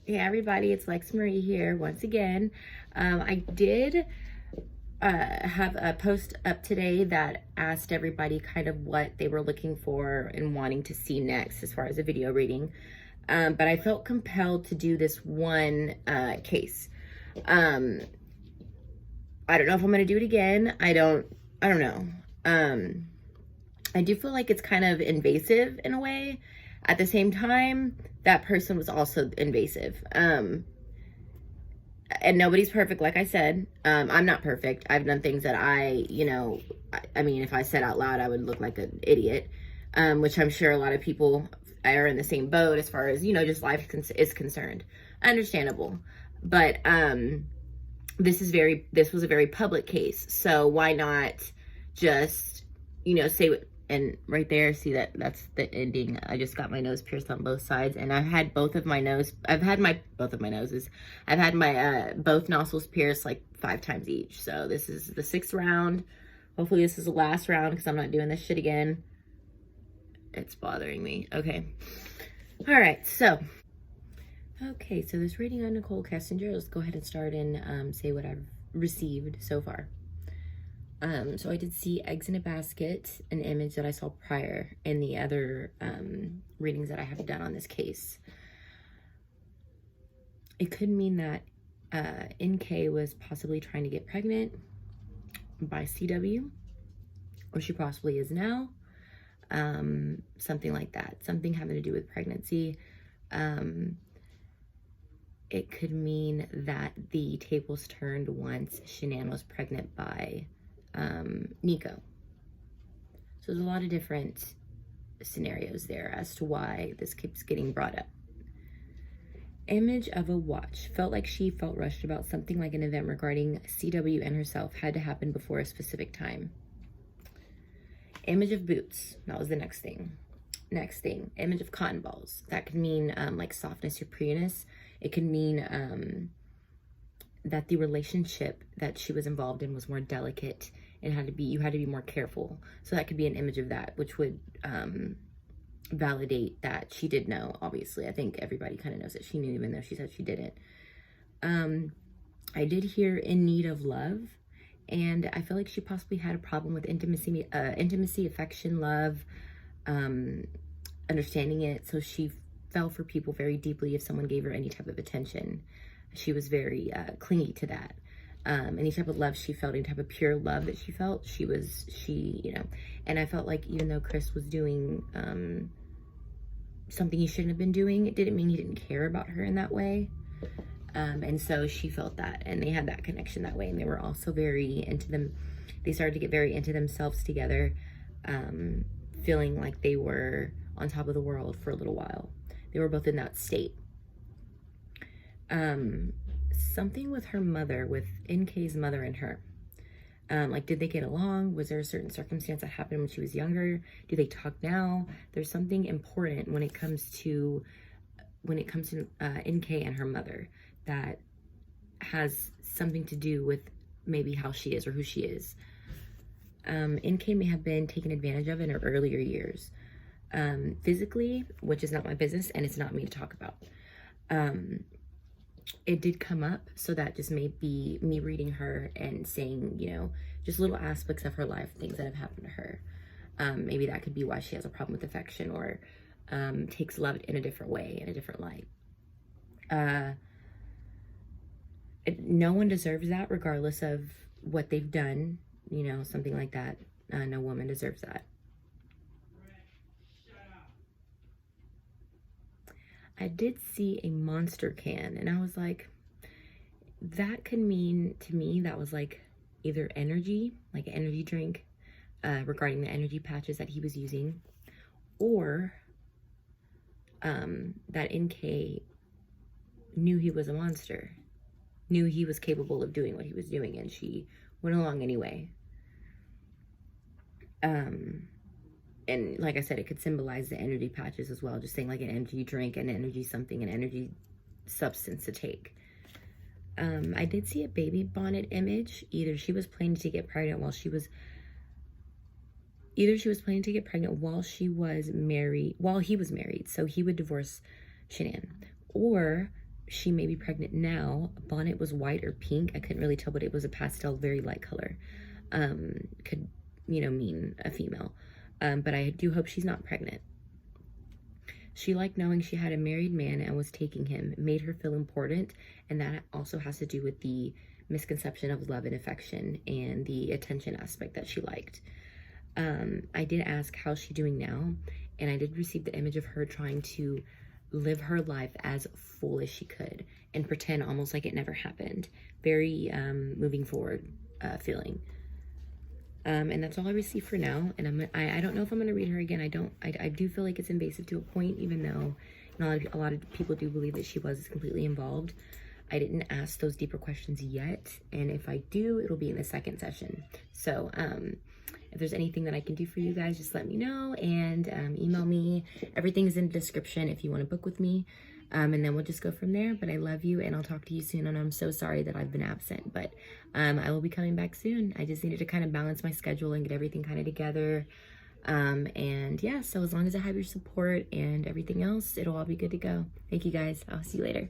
Hey everybody, it's LexxMarie here once again. I did have a post up today that asked everybody kind of what they were looking for and wanting to see next as far as a video reading. But I felt compelled to do this one case. I don't know if I'm going to do it again. I don't know. I do feel like it's kind of invasive in a way. At the same time, that person was also invasive. And nobody's perfect, like I said. I'm not perfect. I've done things that I mean, if I said out loud, I would look like an idiot, which I'm sure a lot of people are in the same boat as far as, just life is concerned. Understandable. But this was a very public case. So why not just, say what. And right there, see that's the ending. I just got my nose pierced on both sides, and I've had both my both nostrils pierced like 5 times each. So this is the 6th round. Hopefully this is the last round because I'm not doing this shit again. It's bothering me. Okay. All right. So this reading on Nichol Kessinger. Let's go ahead and start and say what I've received so far. So I did see eggs in a basket, an image that I saw prior in the other readings that I have done on this case. It could mean that NK was possibly trying to get pregnant by CW, or she possibly is now. Something like that. Something having to do with pregnancy. It could mean that the tables turned once Shanann was pregnant by Nico. So there's a lot of different scenarios there as to why this keeps getting brought up. Image of a watch. Felt like she felt rushed about something like an event regarding CW and herself had to happen before a specific time. Image of boots. That was the next thing. Image of cotton balls. That could mean like softness or prettiness. It could mean that the relationship that she was involved in was more delicate and you had to be more careful. So that could be an image of that, which would validate that she did know. Obviously, I think everybody kind of knows that she knew, even though she said she didn't. I did hear in need of love, and I feel like she possibly had a problem with intimacy, affection, love, understanding it. So she fell for people very deeply if someone gave her any type of attention. She was very clingy to that. Any type of love she felt, any type of pure love that she felt, and I felt like even though Chris was doing something he shouldn't have been doing, it didn't mean he didn't care about her in that way. And so she felt that, and they had that connection that way, and they were also very into them. They started to get very into themselves together, feeling like they were on top of the world for a little while. They were both in that state. Something with her mother, with NK's mother and her. Like, did they get along? Was there a certain circumstance that happened when she was younger? Do they talk now? There's something important when it comes to NK and her mother that has something to do with maybe how she is or who she is. NK may have been taken advantage of in her earlier years. Physically, which is not my business and it's not me to talk about. It did come up, so that just may be me reading her and saying, just little aspects of her life, things that have happened to her. Maybe that could be why she has a problem with affection, or takes love in a different way, in a different light. No one deserves that, regardless of what they've done, something like that. No woman deserves that. I did see a Monster can, and I was like, that could mean to me that was like either energy, like an energy drink, regarding the energy patches that he was using, or that NK knew he was a monster, knew he was capable of doing what he was doing, and she went along anyway. And like I said, it could symbolize the energy patches as well. Just saying like an energy drink, an energy something, an energy substance to take. I did see a baby bonnet image. Either she was planning to get pregnant while he was married, so he would divorce Shanann, or she may be pregnant now. Bonnet was white or pink. I couldn't really tell, but it was a pastel, very light color. Could, you know, mean a female. But I do hope she's not pregnant. She liked knowing she had a married man and was taking him. It made her feel important, and that also has to do with the misconception of love and affection and the attention aspect that she liked. I did ask how's she doing now, and I did receive the image of her trying to live her life as full as she could and pretend almost like it never happened. Very moving forward feeling. And that's all I received for now. And I don't know if I'm going to read her again. I do feel like it's invasive to a point, even though, you know, a lot of people do believe that she was completely involved. I didn't ask those deeper questions yet. And if I do, it'll be in the second session. So, if there's anything that I can do for you guys, just let me know and email me. Everything is in the description if you want to book with me. And then we'll just go from there. But I love you, and I'll talk to you soon. And I'm so sorry that I've been absent, but I will be coming back soon. I just needed to kind of balance my schedule and get everything kind of together. And yeah, so as long as I have your support and everything else, it'll all be good to go. Thank you guys. I'll see you later.